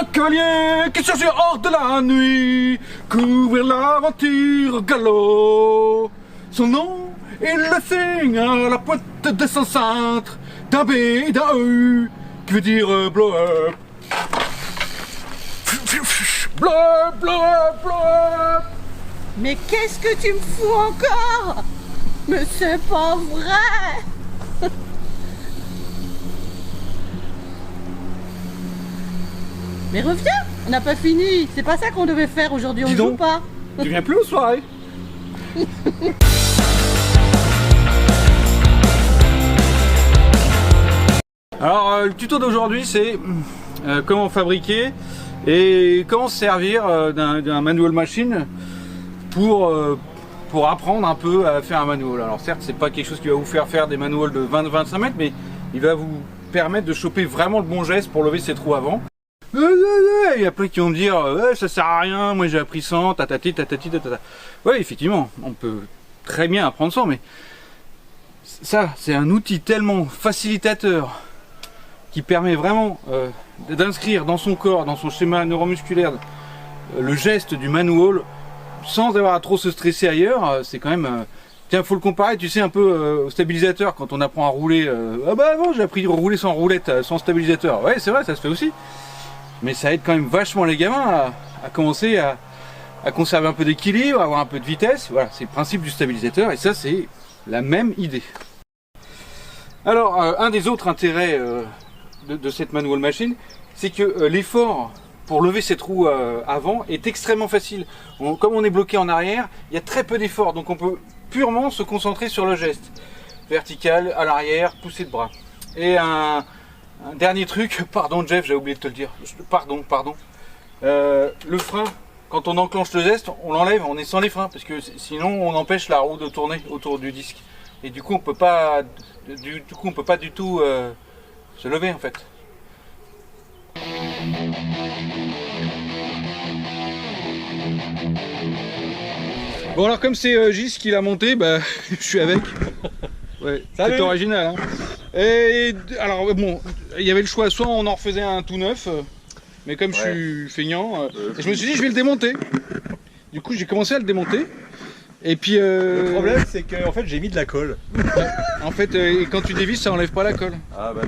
Un cavalier qui surgit hors de la nuit, couvrir l'aventure au galop. Son nom, il le signe à la pointe de son cintre, d'un B et d'un E, qui veut dire blow up. Blow up, blow up, blow up. Mais qu'est-ce que tu me fous encore? Mais c'est pas vrai! Mais reviens, on n'a pas fini. C'est pas ça qu'on devait faire aujourd'hui, on Dis joue donc. pas. Tu viens plus aux soirées? Alors le tuto d'aujourd'hui c'est comment fabriquer et comment se servir d'un manual machine pour apprendre un peu à faire un manual. Alors certes c'est pas quelque chose qui va vous faire des manuals de 20-25 mètres, mais il va vous permettre de choper vraiment le bon geste pour lever ses trous avant. Il y a plein qui vont me dire ça sert à rien, moi j'ai appris 100, tatati tatati tatata. Oui effectivement, on peut très bien apprendre ça, mais ça c'est un outil tellement facilitateur qui permet vraiment d'inscrire dans son corps, dans son schéma neuromusculaire, le geste du manual sans avoir à trop se stresser ailleurs. C'est quand même... tiens, faut le comparer, tu sais, un peu au stabilisateur, quand on apprend à rouler. Ah bah avant j'ai appris à rouler sans roulette, sans stabilisateur. Ouais c'est vrai, ça se fait aussi. Mais ça aide quand même vachement les gamins à commencer à conserver un peu d'équilibre, à avoir un peu de vitesse. Voilà, c'est le principe du stabilisateur et ça c'est la même idée. Alors, un des autres intérêts de cette manual machine, c'est que l'effort pour lever cette roue avant est extrêmement facile. Comme on est bloqué en arrière, il y a très peu d'effort, donc on peut purement se concentrer sur le geste. Vertical, à l'arrière, pousser de bras. Et un dernier truc, pardon Jeff, j'ai oublié de te le dire, pardon. Le frein, quand on enclenche le geste, on l'enlève, on est sans les freins, parce que sinon on empêche la roue de tourner autour du disque. Et du coup on peut pas du tout se lever en fait. Bon alors comme c'est Gis qui l'a monté, bah je suis avec. Ouais, c'est original hein. Et alors bon, il y avait le choix, soit on en refaisait un tout neuf, mais comme je suis feignant, je me suis dit je vais le démonter. Du coup j'ai commencé à le démonter. Et puis le problème c'est que en fait j'ai mis de la colle. En fait quand tu dévisses ça enlève pas la colle. Ah bah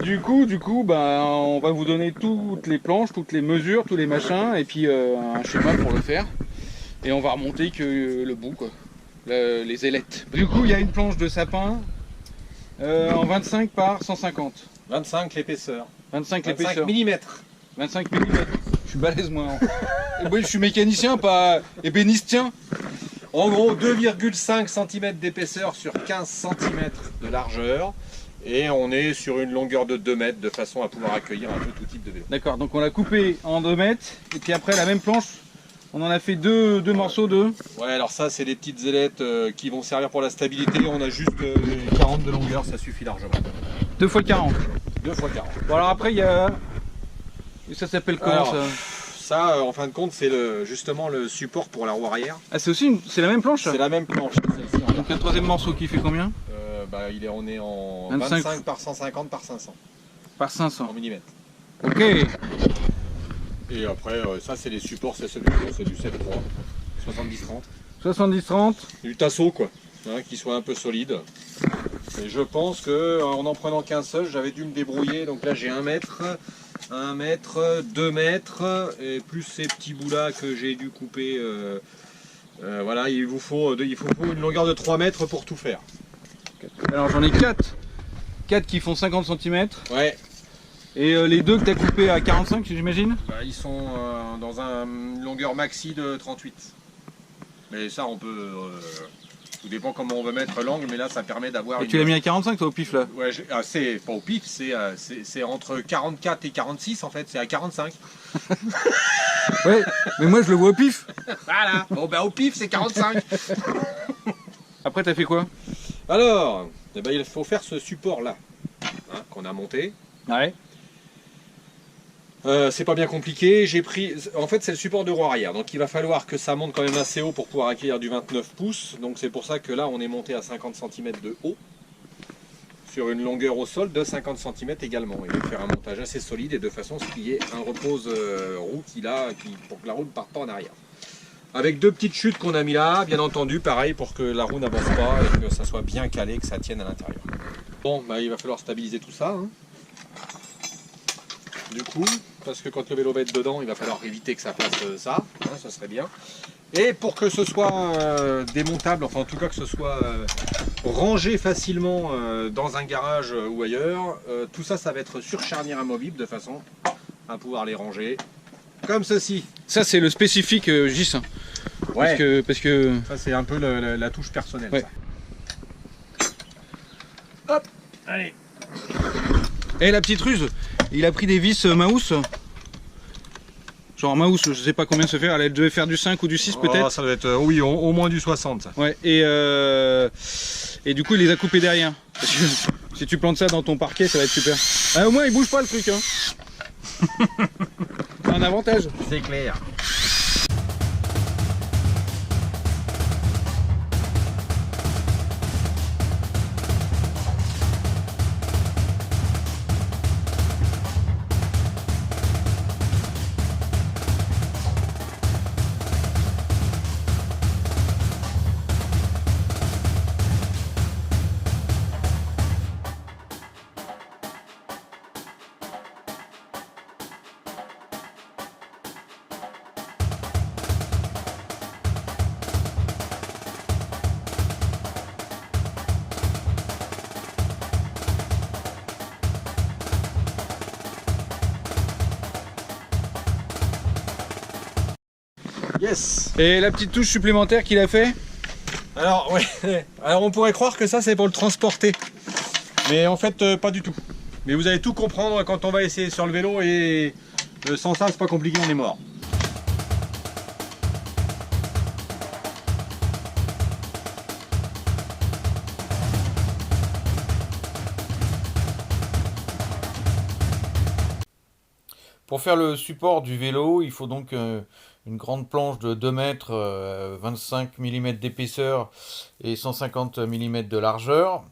Du coup bah, on va vous donner toutes les planches, toutes les mesures, tous les machins et puis un schéma pour le faire. Et on va remonter que le bout quoi, les ailettes. Du coup il y a une planche de sapin en 25 par 150. 25 l'épaisseur. 25 l'épaisseur. 25 mm. 25 mm. Je suis balèze moi. Et oui, je suis mécanicien, pas ébénistien. En gros 2,5 cm d'épaisseur sur 15 cm de largeur. Et on est sur une longueur de 2 mètres de façon à pouvoir accueillir un peu tout type de vélo. D'accord, donc on l'a coupé en 2 mètres. Et puis après la même planche, on en a fait deux morceaux de... Ouais, alors ça c'est des petites ailettes qui vont servir pour la stabilité. On a juste 40 de longueur, ça suffit largement. 2 x 40. 2 x 40. Bon alors après il y a... Et ça s'appelle comment alors, ça? Ça, en fin de compte, c'est justement le support pour la roue arrière. Ah c'est aussi c'est la même planche? C'est la même planche. Donc un troisième morceau qui fait combien? On est en 25 25 par 150 par 500. Par 500. En millimètres. Ok. Et après, ça c'est les supports, c'est du 7-3. 70-30. 70-30. Du tasseau quoi, hein, qui soit un peu solide. Et je pense que en prenant qu'un seul, j'avais dû me débrouiller. Donc là j'ai 1 mètre, 1 mètre, 2 mètres, et plus ces petits bouts là que j'ai dû couper. Voilà, il faut une longueur de 3 mètres pour tout faire. Alors j'en ai 4. 4 qui font 50 cm. Ouais. Et les deux que tu as coupés à 45 j'imagine? Ils sont dans une longueur maxi de 38. Mais ça on peut... tout dépend comment on veut mettre l'angle, mais là ça permet d'avoir... Et tu l'as mis à 45 toi au pif là? Ouais, c'est pas au pif, c'est entre 44 et 46 en fait, c'est à 45. Ouais, mais moi je le vois au pif. Voilà, bon bah au pif c'est 45. Après t'as fait quoi? Alors, eh ben, il faut faire ce support là, hein, qu'on a monté. Ouais. C'est pas bien compliqué, j'ai pris... En fait c'est le support de roue arrière, donc il va falloir que ça monte quand même assez haut pour pouvoir accueillir du 29 pouces. Donc c'est pour ça que là on est monté à 50 cm de haut sur une longueur au sol de 50 cm également. Il va faire un montage assez solide et de façon à ce qu'il y ait un repose roue pour que la roue ne parte pas en arrière. Avec 2 petites chutes qu'on a mis là, bien entendu, pareil pour que la roue n'avance pas et que ça soit bien calé, que ça tienne à l'intérieur. Bon, bah, il va falloir stabiliser tout ça. Hein. Du coup, parce que quand le vélo va être dedans, il va falloir éviter que ça fasse ça, hein, ça serait bien. Et pour que ce soit démontable, enfin en tout cas que ce soit rangé facilement dans un garage ou ailleurs, tout ça, ça va être sur charnière amovible de façon à pouvoir les ranger comme ceci. Ça c'est le spécifique Gis. Hein. Ouais. Parce que... Ça c'est un peu la touche personnelle. Ouais. Ça. Hop, allez. Et la petite ruse, il a pris des vis Maus. Genre Maus, je sais pas combien se faire, elle devait faire du 5 ou du 6 peut-être. Ça doit être, oui, au moins du 60 ça. Ouais, et du coup il les a coupés derrière. Parce que si tu plantes ça dans ton parquet, ça va être super. Ah, au moins il bouge pas le truc. Hein. C'est un avantage. C'est clair. Yes. Et la petite touche supplémentaire qu'il a fait? Alors, ouais. Alors on pourrait croire que ça c'est pour le transporter. Mais en fait, pas du tout. Mais vous allez tout comprendre quand on va essayer sur le vélo et sans ça c'est pas compliqué, on est mort. Pour faire le support du vélo, il faut donc une grande planche de 2 mètres, 25 mm d'épaisseur et 150 mm de largeur.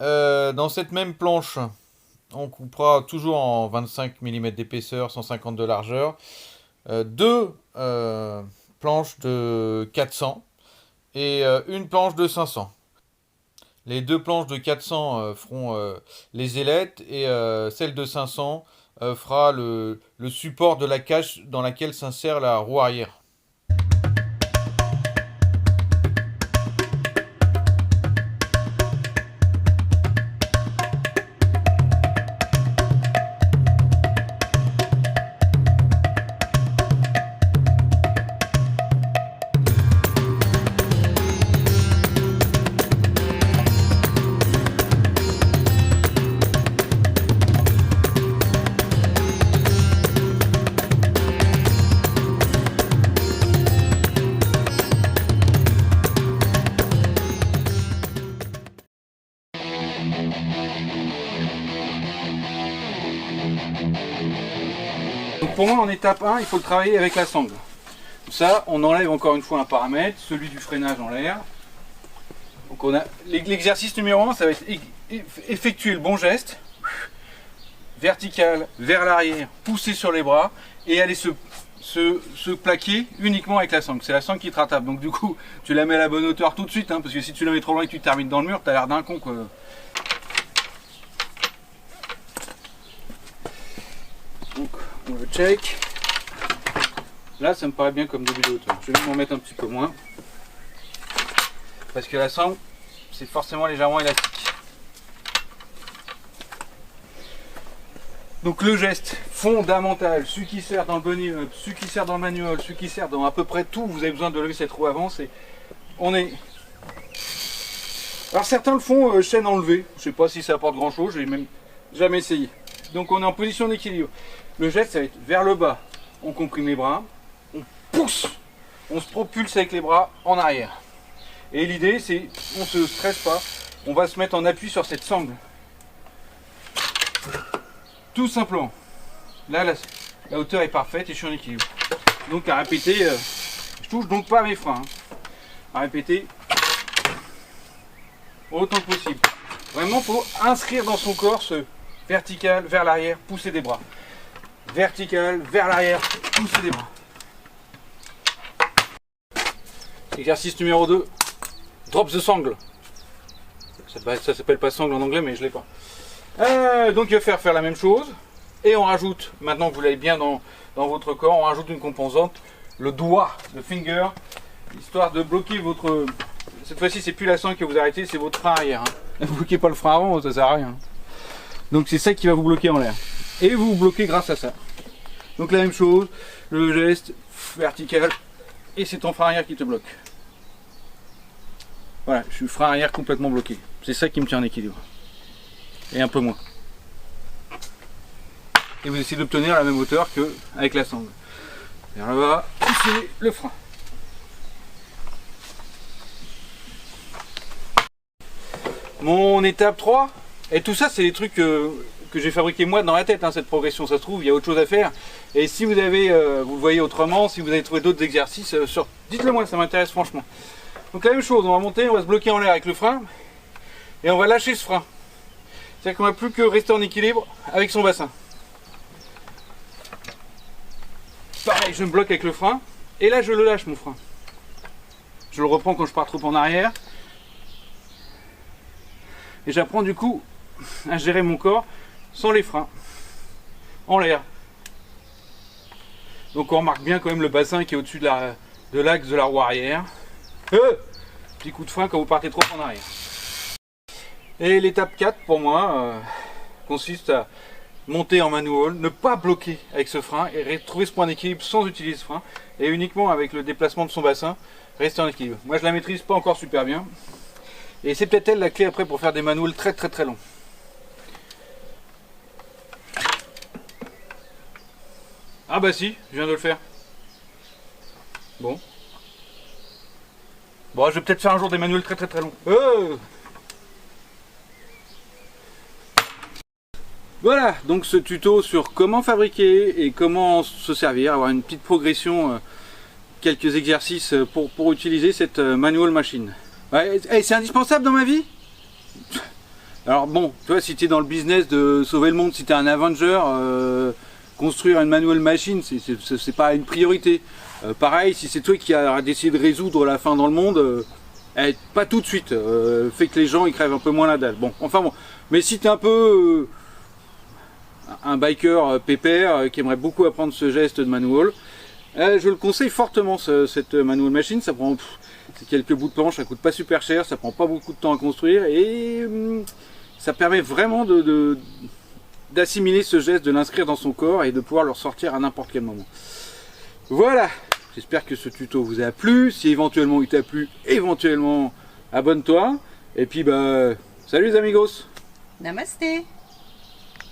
Dans cette même planche, on coupera toujours en 25 mm d'épaisseur, 150 de largeur, 2 planches de 400 et une planche de 500. Les 2 planches de 400 feront les ailettes et celle de 500 fera le support de la cage dans laquelle s'insère la roue arrière. Donc pour moi en étape 1, il faut le travailler avec la sangle. Ça, on enlève encore une fois un paramètre, celui du freinage en l'air. Donc on a l'exercice numéro 1, ça va être effectuer le bon geste, vertical vers l'arrière, pousser sur les bras et aller se plaquer uniquement avec la sangle. C'est la sangle qui te rattrape. Donc du coup, tu la mets à la bonne hauteur tout de suite, hein, parce que si tu la mets trop loin et que tu termines dans le mur, t'as l'air d'un con quoi. Donc on le check. Là ça me paraît bien comme début de hauteur. Je vais m'en mettre un petit peu moins. Parce que la sangle, c'est forcément légèrement élastique. Donc le geste fondamental, celui qui sert dans le bunny up, celui qui sert dans le manual, celui qui sert dans à peu près tout, vous avez besoin de lever cette roue avant, c'est... On est... Alors certains le font chaîne enlevée, je sais pas si ça apporte grand chose, j'ai même jamais essayé. Donc on est en position d'équilibre. Le geste ça va être vers le bas, on comprime les bras, on pousse, on se propulse avec les bras en arrière. Et l'idée c'est, on se stresse pas, on va se mettre en appui sur cette sangle. Tout simplement. Là, la hauteur est parfaite et je suis en équilibre. Donc à répéter, je touche donc pas mes freins. Hein. À répéter autant que possible. Vraiment, il faut inscrire dans son corps ce vertical vers l'arrière, pousser des bras. Vertical vers l'arrière, pousser des bras. Exercice numéro 2, drop the sangle. Ça s'appelle pas sangle en anglais, mais je l'ai pas. Donc il va faire la même chose. Et on rajoute, maintenant que vous l'avez bien dans votre corps, on rajoute une composante, le doigt, le finger, histoire de bloquer votre... Cette fois-ci, c'est plus la sangle que vous arrêtez, c'est votre frein arrière. Hein. Ne bloquez pas le frein avant, ça sert à rien. Donc c'est ça qui va vous bloquer en l'air. Et vous vous bloquez grâce à ça. Donc la même chose, le geste vertical, et c'est ton frein arrière qui te bloque. Voilà, je suis frein arrière complètement bloqué. C'est ça qui me tient en équilibre. Et un peu moins. Et vous essayez d'obtenir la même hauteur qu'avec la sangle. Vers le bas, poussez le frein. Mon étape 3, et tout ça c'est des trucs que j'ai fabriqué moi dans la tête, hein, cette progression, ça se trouve, il y a autre chose à faire. Et si vous avez, vous le voyez autrement, si vous avez trouvé d'autres exercices, dites-le moi, ça m'intéresse franchement. Donc la même chose, on va monter, on va se bloquer en l'air avec le frein, et on va lâcher ce frein. C'est-à-dire qu'on n'a plus que rester en équilibre avec son bassin. Pareil, je me bloque avec le frein, et là je le lâche mon frein. Je le reprends quand je pars trop en arrière. Et j'apprends du coup à gérer mon corps sans les freins, en l'air. Donc on remarque bien quand même le bassin qui est au-dessus de l'axe de la roue arrière. Petit coup de frein quand vous partez trop en arrière. Et l'étape 4 pour moi consiste à monter en manual, ne pas bloquer avec ce frein et retrouver ce point d'équilibre sans utiliser ce frein. Et uniquement avec le déplacement de son bassin, rester en équilibre. Moi je la maîtrise pas encore super bien. Et c'est peut-être elle la clé après pour faire des manuals très longs. Ah bah si, je viens de le faire. Bon. Bon, je vais peut-être faire un jour des manuals très longs. Voilà, donc ce tuto sur comment fabriquer et comment se servir, avoir une petite progression, quelques exercices pour utiliser cette manual machine. Ouais, c'est indispensable dans ma vie. Alors bon, tu vois, si tu es dans le business de sauver le monde, si tu es un Avenger, construire une manual machine, c'est pas une priorité. Pareil, si c'est toi qui as décidé de résoudre la faim dans le monde, pas tout de suite. Fait que les gens ils crèvent un peu moins la dalle. Bon, enfin bon. Mais si tu es un peu un biker pépère qui aimerait beaucoup apprendre ce geste de manual, je le conseille fortement cette manual machine. Ça prend c'est quelques bouts de planche, ça coûte pas super cher, ça prend pas beaucoup de temps à construire et ça permet vraiment d'assimiler ce geste, de l'inscrire dans son corps et de pouvoir le ressortir à n'importe quel moment. Voilà, j'espère que ce tuto vous a plu. Si éventuellement il t'a plu, éventuellement abonne-toi. Et puis bah salut les amigos. Namasté.